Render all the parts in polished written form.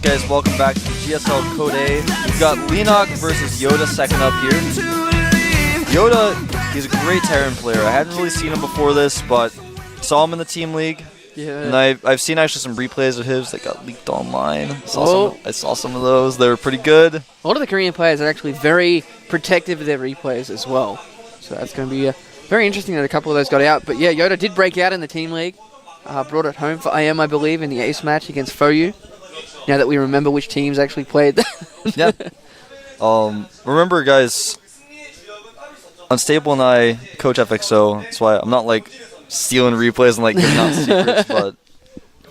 guys? Welcome back to GSL Code A. We've got Leenock versus YoDa second up here. YoDa, he's a great Terran player. I hadn't really seen him before this, but saw him in the team league. Yeah. And I've seen actually some replays of his that got leaked online. I saw some of those. They were pretty good. A lot of the Korean players are actually very protective of their replays as well. So that's going to be very interesting that a couple of those got out. But yeah, YoDa did break out in the team league. Brought it home for IM, I believe, in the ace match against FOU. Now that we remember which teams actually played. Yeah. Remember, guys, Unstable and I coach FXO. That's why I'm not like stealing replays and like giving out secrets, but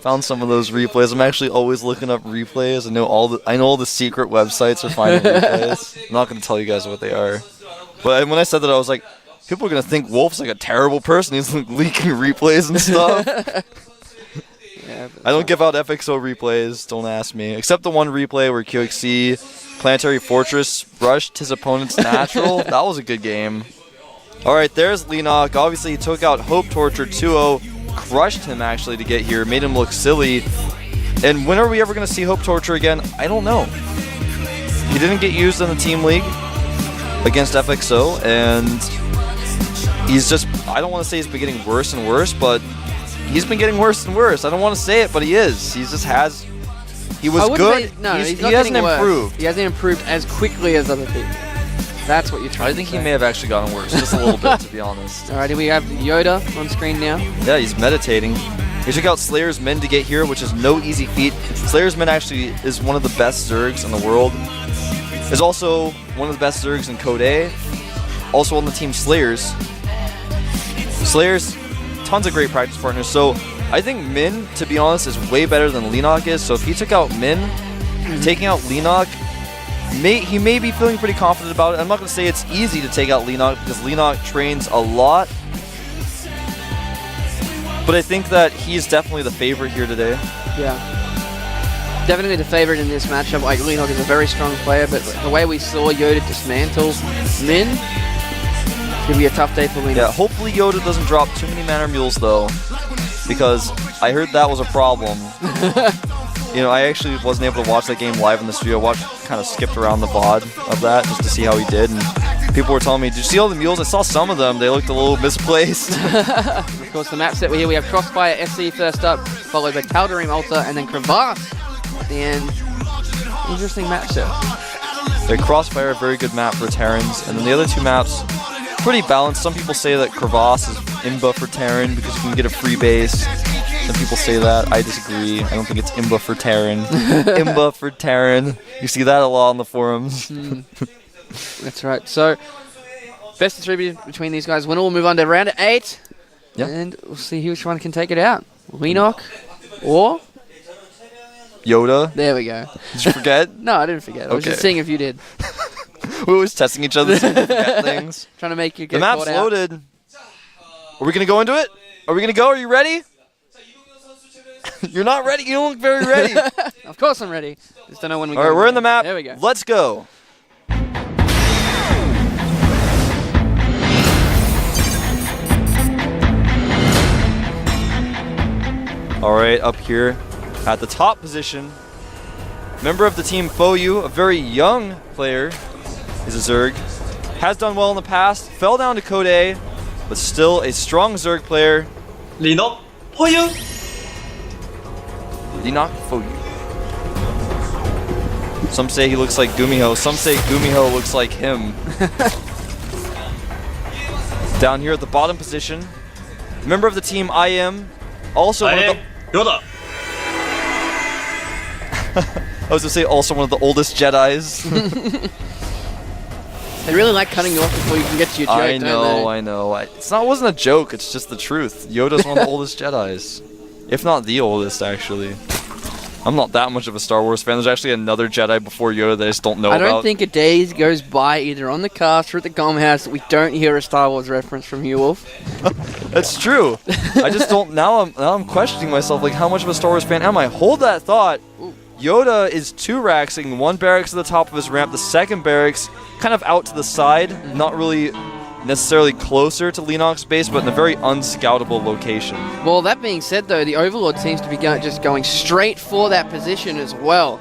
found some of those replays. I'm actually always looking up replays. I know all the secret websites are finding replays. I'm not going to tell you guys what they are. But when I said that, I was like, people are going to think Wolf's like a terrible person. He's like leaking replays and stuff. Yeah, I don't give out FXO replays, don't ask me. Except the one replay where QXC Planetary Fortress rushed his opponent's natural. That was a good game. Alright, there's Leenock. Obviously, he took out Hope Torture 2-0. Crushed him, actually, to get here. Made him look silly. And when are we ever going to see Hope Torture again? I don't know. He didn't get used in the team league against FXO. And he's just, I don't want to say he's been getting worse and worse, but he's been getting worse and worse. I don't want to say it, but he is. He just has. He was good. He hasn't improved. He hasn't improved as quickly as other people. That's what you're trying to say. I think he may have actually gotten worse, just a little bit, to be honest. Alrighty, we have YoDa on screen now. Yeah, he's meditating. He took out Slayer's Min to get here, which is no easy feat. Slayer's Min actually is one of the best Zergs in the world. Is also one of the best Zergs in Code A. Also on the team Slayers. Slayers, tons of great practice partners. So I think Min, to be honest, is way better than Leenock is. So if he took out Min, taking out Leenock, he may be feeling pretty confident about it. I'm not going to say it's easy to take out Leenock because Leenock trains a lot. But I think that he's definitely the favorite here today. Yeah. Definitely the favorite in this matchup. Like, Leenock is a very strong player, but the way we saw YoDa dismantle Min, it's going to be a tough day for Leenock. Yeah, hopefully YoDa doesn't drop too many Manor Mules, though, because I heard that was a problem. You know, I actually wasn't able to watch that game live in the studio. Kind of skipped around the VOD of that just to see how he did. And people were telling me, did you see all the mules? I saw some of them. They looked a little misplaced. Of course, the map set here, we have Crossfire SC first up, followed by Calderim Alta, and then Crevasse at the end. Interesting map set. The Crossfire, a very good map for Terrans. And then the other two maps, pretty balanced. Some people say that Crevasse is imba for Terran because you can get a free base. Some people say that. I disagree. I don't think it's imba for Terran. Imba for Terran. You see that a lot on the forums. That's right. So, best of three between these guys. Winner will move on to round 8. Yep. And we'll see which one can take it out. Leenock or YoDa. There we go. Did you forget? No, I didn't forget. I was just seeing if you did. We're always testing each other to forget things. Trying to make you get the map's loaded. Are we going to go into it? Are we going to go? Are you ready? You're not ready. You don't look very ready. Of course I'm ready. Just don't know when we go. All right, we're in the map. There we go. Let's go. All right, up here at the top position, member of the team FOU, a very young player, is a Zerg. Has done well in the past, fell down to Code A, but still a strong Zerg player. Leenock, FOU. Leenock, FOU. Some say he looks like Gumiho. Some say Gumiho looks like him. Down here at the bottom position, member of the team IM, also one of the YoDa. I was gonna say also one of the oldest Jedis. They really like cutting you off before you can get to your joke. I know. It wasn't a joke. It's just the truth. YoDa's one of the oldest Jedis, if not the oldest, actually. I'm not that much of a Star Wars fan. There's actually another Jedi before YoDa that I just don't know about. I don't think a day goes by either on the cast or at the GOM house that we don't hear a Star Wars reference from you, Wolf. That's true. I just don't. Now I'm questioning myself. Like, how much of a Star Wars fan am I? Hold that thought. YoDa is 2-raxing, one barracks at the top of his ramp, the second barracks kind of out to the side, not really necessarily closer to Leenock's base, but in a very unscoutable location. Well, that being said, though, the Overlord seems to be just going straight for that position as well.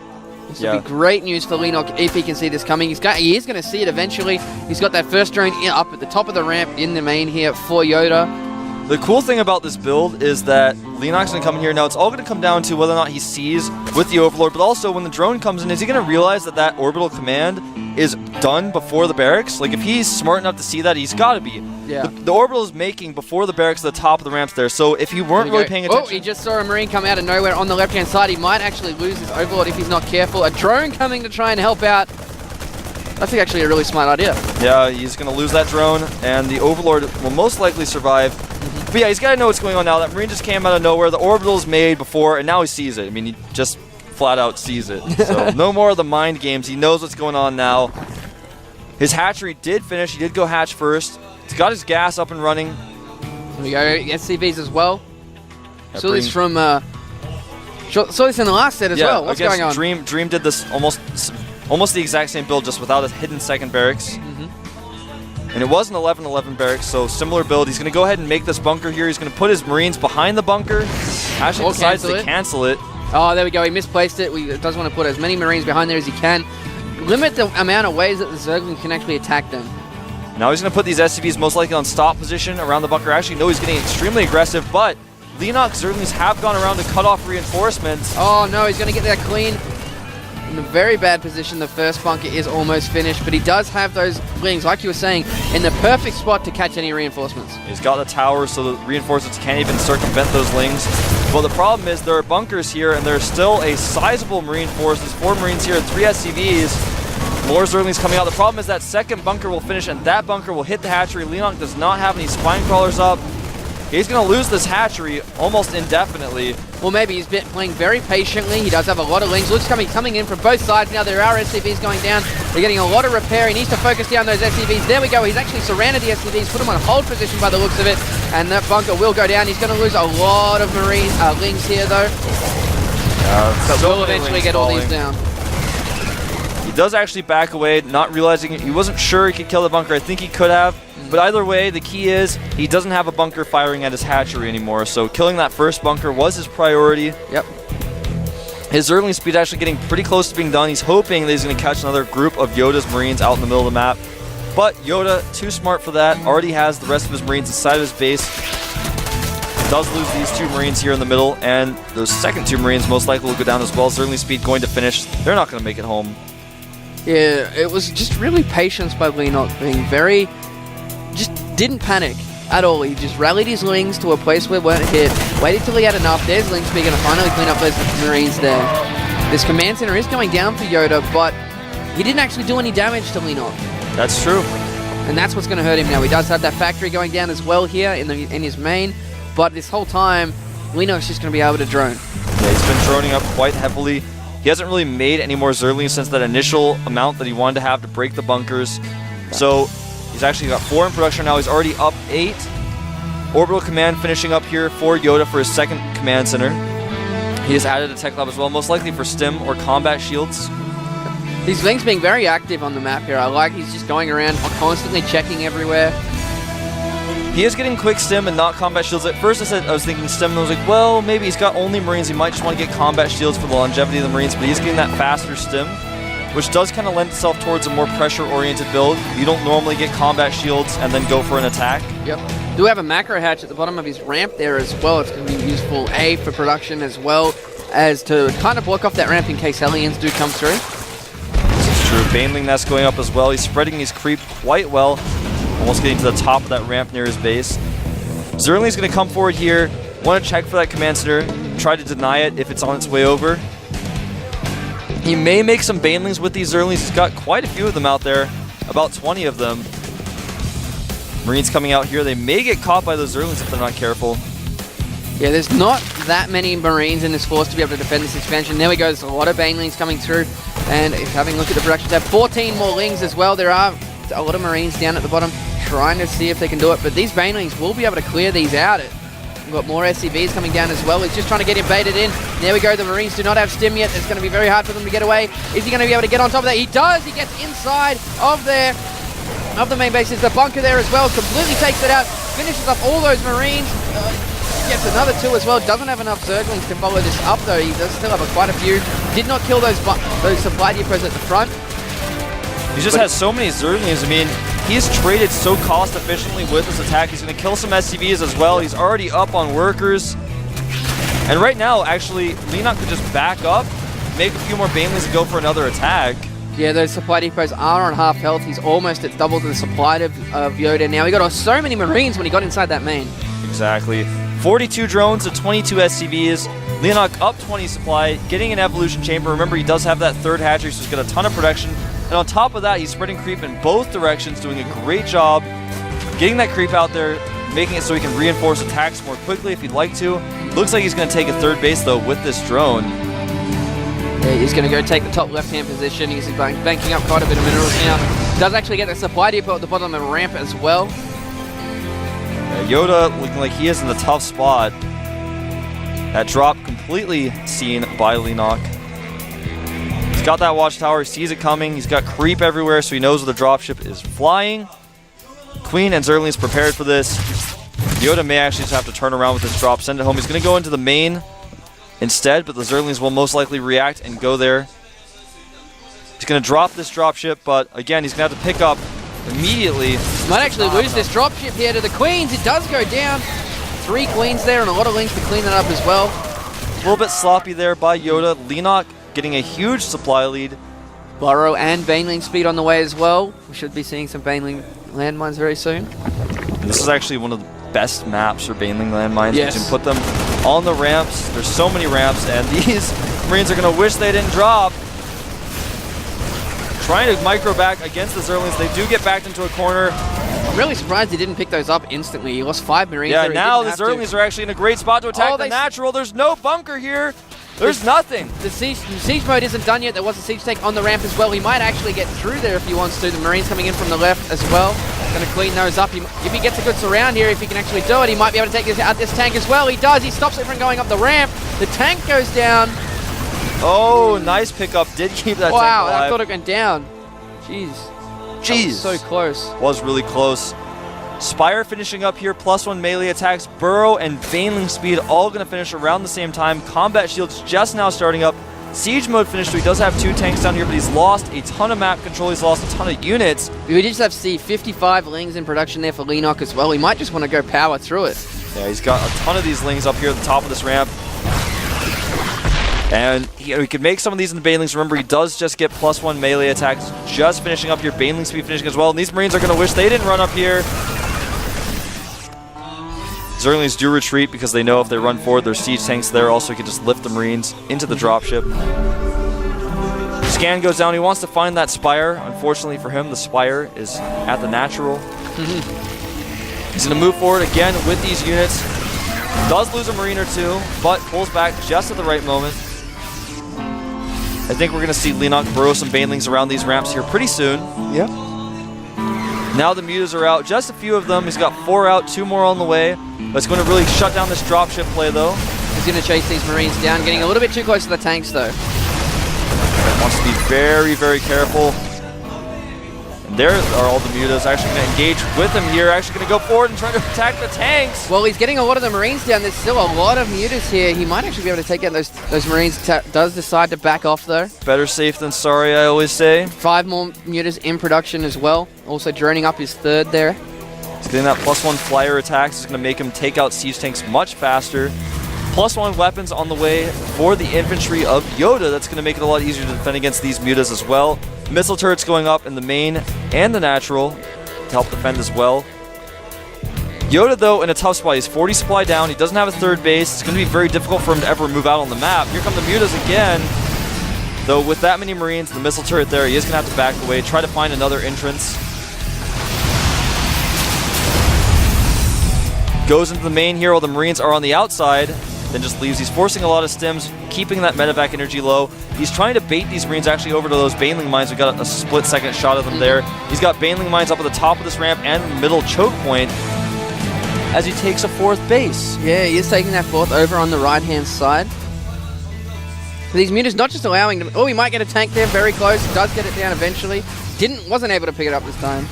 This will be great news for Leenock if he can see this coming. He is going to see it eventually. He's got that first drone up at the top of the ramp in the main here for YoDa. The cool thing about this build is that Leenock's going to come in here. Now, it's all going to come down to whether or not he sees with the Overlord, but also when the drone comes in, is he going to realize that that orbital command is done before the barracks? Like, if he's smart enough to see that, he's got to be. Yeah. The orbital is making before the barracks at the top of the ramps there, so if he weren't really paying attention... Oh, he just saw a Marine come out of nowhere on the left-hand side. He might actually lose his Overlord if he's not careful. A drone coming to try and help out. That's actually a really smart idea. Yeah, he's going to lose that drone, and the Overlord will most likely survive. But yeah, he's got to know what's going on now. That Marine just came out of nowhere. The orbital's made before, and now he sees it. I mean, he just flat out sees it. So no more of the mind games. He knows what's going on now. His hatchery did finish. He did go hatch first. He's got his gas up and running. There we go. SCVs as well. Saw this from... saw this in the last set as well. What's going on? Dream did this almost the exact same build, just without a hidden second barracks. And it was an 11-11 barracks, so similar build. He's going to go ahead and make this bunker here. He's going to put his Marines behind the bunker. Actually decides to cancel it. Oh, there we go. He misplaced it. He does want to put as many Marines behind there as he can. Limit the amount of ways that the Zerglings can actually attack them. Now he's going to put these SCVs most likely on stop position around the bunker. Actually, no, he's getting extremely aggressive, but Leenock Zerglings have gone around to cut off reinforcements. Oh, no, he's going to get that clean. In a very bad position. The first bunker is almost finished, but he does have those wings, like you were saying, in the perfect spot to catch any reinforcements. He's got the tower, so the reinforcements can't even circumvent those lings. Well, the problem is there are bunkers here, and there's still a sizable Marine force. There's 4 Marines here and 3 SCVs. More Zerglings coming out. The problem is that second bunker will finish, and that bunker will hit the hatchery. Leenock does not have any spine crawlers up. He's going to lose this hatchery almost indefinitely. Well, maybe he's been playing very patiently. He does have a lot of lings. Looks coming in from both sides. Now there are SCVs going down. They're getting a lot of repair. He needs to focus down those SCVs. There we go. He's actually surrounded the SCVs, put them on hold position by the looks of it. And that bunker will go down. He's going to lose a lot of Marine lings here, though. But we'll eventually get all these down. He does actually back away, not realizing it. He wasn't sure he could kill the bunker. I think he could have. But either way, the key is he doesn't have a bunker firing at his hatchery anymore. So killing that first bunker was his priority. Yep. His Zergling speed actually getting pretty close to being done. He's hoping that he's going to catch another group of YoDa's Marines out in the middle of the map. But YoDa, too smart for that, already has the rest of his Marines inside of his base. Does lose these 2 Marines here in the middle, and those second 2 Marines most likely will go down as well. Zergling speed going to finish. They're not going to make it home. Yeah, it was just really patience by Leenock, being very... just didn't panic at all. He just rallied his lings to a place where weren't hit, waited till he had enough. There's lings speed going to finally clean up those Marines there. This command center is going down for YoDa, but he didn't actually do any damage to Leenock. That's true. And that's what's going to hurt him now. He does have that factory going down as well here in his main, but this whole time, Leenock's just going to be able to drone. Yeah, he's been droning up quite heavily. He hasn't really made any more Zerglings since that initial amount that he wanted to have to break the bunkers. So he's actually got 4 in production now. He's already up 8. Orbital command finishing up here for YoDa for his second command center. He has added a tech lab as well, most likely for stim or combat shields. These lings being very active on the map here. I like he's just going around constantly checking everywhere. He is getting quick stim and not combat shields. At first I was thinking stim, and I was like, well, maybe he's got only Marines. He might just want to get combat shields for the longevity of the Marines, but he's getting that faster stim, which does kind of lend itself towards a more pressure-oriented build. You don't normally get combat shields and then go for an attack. Yep. Do have a macro hatch at the bottom of his ramp there as well. It's going to be useful, A, for production as well as to kind of block off that ramp in case Hellions do come through. This is true. Baneling Nest going up as well. He's spreading his creep quite well. Almost getting to the top of that ramp near his base. Zergling's going to come forward here. Want to check for that command center. Try to deny it if it's on its way over. He may make some Banelings with these Zerglings. He's got quite a few of them out there. About 20 of them. Marines coming out here. They may get caught by those Zerglings if they're not careful. Yeah, there's not that many Marines in this force to be able to defend this expansion. There we go. There's a lot of Banelings coming through. And if having a look at the production tab, 14 more Lings as well. There are a lot of Marines down at the bottom trying to see if they can do it. But these Banelings will be able to clear these out. We've got more SCVs coming down as well. He's just trying to get him baited in. There we go. The Marines do not have stim yet. It's going to be very hard for them to get away. Is he going to be able to get on top of that? He does. He gets inside of the main base. There's the bunker there as well. Completely takes it out. Finishes up all those Marines. gets another 2 as well. Doesn't have enough Zerglings to follow this up though. He does still have quite a few. Did not kill those supply depots at the front. He just has so many Zerglings. I mean, he's traded so cost efficiently with his attack. He's going to kill some SCVs as well. He's already up on workers. And right now, actually, Leenock could just back up, make a few more Banelings and go for another attack. Yeah, those supply depots are on half health. He's almost at double the supply of YoDa now. He got so many Marines when he got inside that main. Exactly. 42 drones to 22 SCVs. Leenock up 20 supply, getting an evolution chamber. Remember, he does have that third hatchery, so he's got a ton of production. And on top of that, he's spreading creep in both directions, doing a great job getting that creep out there, making it so he can reinforce attacks more quickly if he'd like to. Looks like he's going to take a third base, though, with this drone. Yeah, he's going to go take the top left-hand position. He's banking up quite a bit of minerals now. Does actually get the supply depot at the bottom of the ramp as well. YoDa looking like he is in the tough spot. That drop completely seen by Leenock. He's got that watchtower, he sees it coming. He's got creep everywhere, so he knows where the dropship is flying. Queen and Zergling's prepared for this. YoDa may actually just have to turn around with this drop, send it home. He's going to go into the main instead, but the Zerglings will most likely react and go there. He's going to drop this dropship, but again, he's going to have to pick up immediately. Might actually lose this dropship here to the Queens. It does go down. 3 Queens there and a lot of links to clean that up as well. A little bit sloppy there by YoDa. Leenock getting a huge supply lead. Burrow and Baneling speed on the way as well. We should be seeing some Baneling landmines very soon. And this is actually one of the best maps for Baneling landmines. Yes. You can put them on the ramps. There's so many ramps, and these Marines are going to wish they didn't drop. Trying to micro back against the Zerglings. They do get backed into a corner. I'm really surprised he didn't pick those up instantly. He lost 5 Marines. Yeah, there. now the Zerglings are actually in a great spot to attack the natural. There's no bunker here. There's nothing. The siege mode isn't done yet. There was a siege tank on the ramp as well. He might actually get through there if he wants to. The Marines coming in from the left as well. Going to clean those up. If he gets a good surround here, if he can actually do it, he might be able to take out this tank as well. He does. He stops it from going up the ramp. The tank goes down. Oh, nice pickup. Did keep that tank alive. Wow, I thought it went down. Jeez. Jeez. So close. Was really close. Spire finishing up here, +1 melee attacks. Burrow and Baneling speed all going to finish around the same time. Combat shields just now starting up. Siege mode finished, so he does have 2 tanks down here, but he's lost a ton of map control. He's lost a ton of units. We just have to see 55 Lings in production there for Leenock as well. He might just want to go power through it. Yeah, he's got a ton of these Lings up here at the top of this ramp. And he could make some of these in the Banelings. Remember, he does just get +1 melee attacks. Just finishing up here. Baneling speed finishing as well. And these Marines are going to wish they didn't run up here. Zerglings do retreat because they know if they run forward, there's siege tanks there. Also, he can just lift the Marines into the dropship. Scan goes down. He wants to find that Spire. Unfortunately for him, the Spire is at the natural. He's going to move forward again with these units. Does lose a Marine or 2, but pulls back just at the right moment. I think we're going to see Leenock burrow some Banelings around these ramps here pretty soon. Yep. Now the mutas are out. Just a few of them. He's got 4 out, 2 more on the way. But it's going to really shut down this dropship play, though. He's going to chase these Marines down, getting a little bit too close to the tanks, though. Wants to be very, very careful. And there are all the mutas actually going to engage with him here. Actually going to go forward and try to attack the tanks. Well, he's getting a lot of the Marines down. There's still a lot of mutas here. He might actually be able to take out those Marines. Does decide to back off, though. Better safe than sorry, I always say. 5 more mutas in production as well. Also droning up his 3rd there. He's getting that +1 flyer attacks. It's going to make him take out siege tanks much faster. +1 weapons on the way for the infantry of YoDa. That's going to make it a lot easier to defend against these mutas as well. Missile turrets going up in the main and the natural to help defend as well. YoDa, though, in a tough spot. He's 40 supply down. He doesn't have a 3rd base. It's going to be very difficult for him to ever move out on the map. Here come the mutas again. Though with that many Marines, the missile turret there, he is going to have to back away, try to find another entrance. Goes into the main here while the Marines are on the outside. Then just leaves. He's forcing a lot of stims, keeping that medevac energy low. He's trying to bait these Marines actually over to those Baneling mines. We got a split-second shot of them there. He's got Baneling mines up at the top of this ramp and the middle choke point as he takes a 4th base. Yeah, he is taking that 4th over on the right-hand side. So these mutas not just allowing them. Oh, he might get a tank there, very close. Does get it down eventually. Wasn't able to pick it up this time.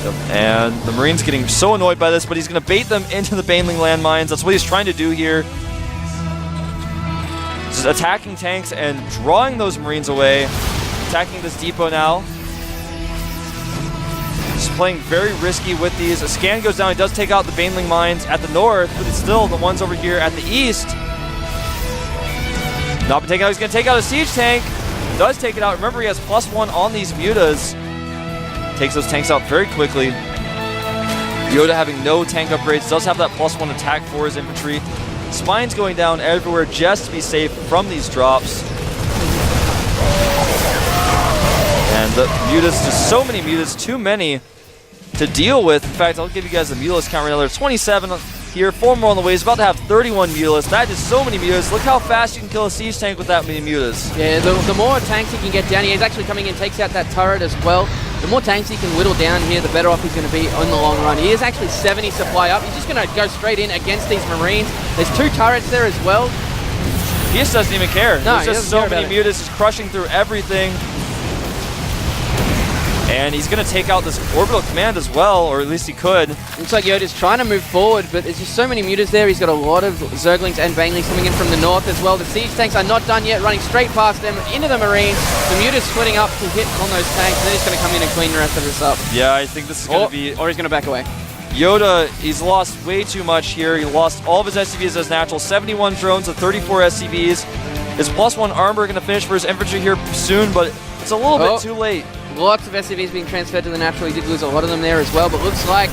Yep. And the Marine's getting so annoyed by this, but he's going to bait them into the Baneling landmines. That's what he's trying to do here. Just attacking tanks and drawing those Marines away. Attacking this depot now. Just playing very risky with these. A scan goes down. He does take out the Baneling mines at the north, but it's still the ones over here at the east. Not been taken out. He's going to take out a siege tank. Does take it out. Remember, he has +1 on these mutas. Takes those tanks out very quickly. YoDa having no tank upgrades. Does have that +1 attack for his infantry. Spines going down everywhere just to be safe from these drops. And the mutas, just so many mutas, too many to deal with. In fact, I'll give you guys the mutalist count right now. There's 27 here, 4 more on the way. He's about to have 31 mutalists. That is so many mutas. Look how fast you can kill a siege tank with that many mutas. Yeah, the more tanks he can get down here, he's actually coming in, takes out that turret as well. The more tanks he can whittle down here, the better off he's going to be on the long run. He is actually 70 supply up. He's just going to go straight in against these Marines. There's 2 turrets there as well. He just doesn't even care. No, There's just so many mutas just crushing through everything. And he's going to take out this orbital command as well, or at least he could. Looks like YoDa's trying to move forward, but there's just so many mutas there. He's got a lot of Zerglings and Banelings coming in from the north as well. The siege tanks are not done yet, running straight past them into the Marines. The mutas splitting up to hit on those tanks, and then he's going to come in and clean the rest of this up. Yeah, I think this is going to be... Or he's going to back away. YoDa, he's lost way too much here. He lost all of his SCVs as natural. 71 drones to 34 SCVs. His +1 armor going to finish for his infantry here soon, but it's a little bit too late. Lots of SCVs being transferred to the natural. He did lose a lot of them there as well, but looks like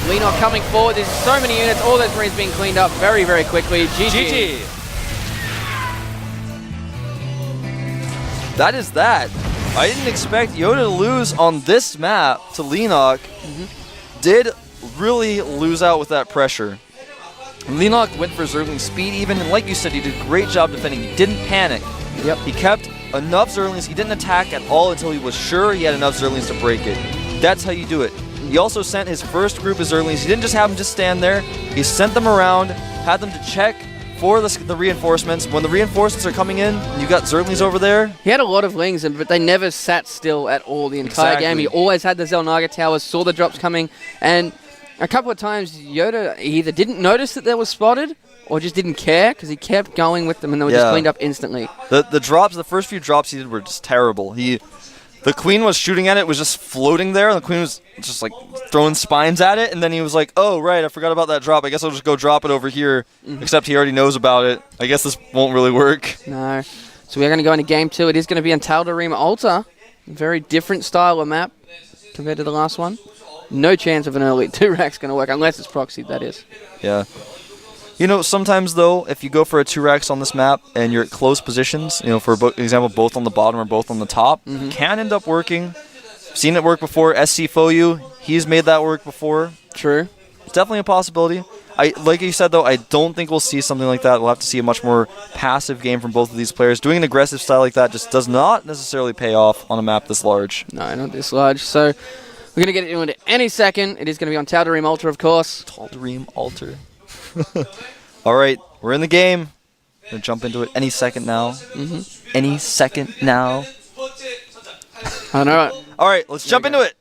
Leenock coming forward. There's so many units. All those Marines being cleaned up very, very quickly. GG. That is that. I didn't expect YoDa to lose on this map to Leenock. Did really lose out with that pressure. And Leenock went for Zergling speed even, and like you said, he did a great job defending. He didn't panic. Yep. He kept enough Zerglings. He didn't attack at all until he was sure he had enough Zerglings to break it. That's how you do it. He also sent his first group of Zerglings. He didn't just have them just stand there. He sent them around, had them to check for the reinforcements. When the reinforcements are coming in, and you got Zerglings over there. He had a lot of Lings, but they never sat still at all the entire game. He always had the Xel'Naga towers, saw the drops coming, and a couple of times YoDa either didn't notice that they were spotted or just didn't care because he kept going with them and they were just cleaned up instantly. The drops, the first few drops he did were just terrible. The Queen was shooting at it, was just floating there, and the Queen was just like throwing spines at it, and then he was like, oh, right, I forgot about that drop. I guess I'll just go drop it over here, except he already knows about it. I guess this won't really work. No. So we're going to go into game 2. It is going to be on Tal'Darim Altar. Very different style of map compared to the last one. No chance of an early 2-rack's going to work, unless it's proxied, that is. Yeah. You know, sometimes, though, if you go for a 2-racks on this map and you're at close positions, you know, for example, both on the bottom or both on the top, can end up working. Seen it work before. SC Foyu, he's made that work before. True. It's definitely a possibility. Like you said, though, I don't think we'll see something like that. We'll have to see a much more passive game from both of these players. Doing an aggressive style like that just does not necessarily pay off on a map this large. No, not this large. So we're going to get it into any second. It is going to be on Tal'Darim Altar, of course. Tal'Darim Altar. All right, we're in the game. We're going to jump into it any second now. Any second now. I know it. All right, let's jump into it.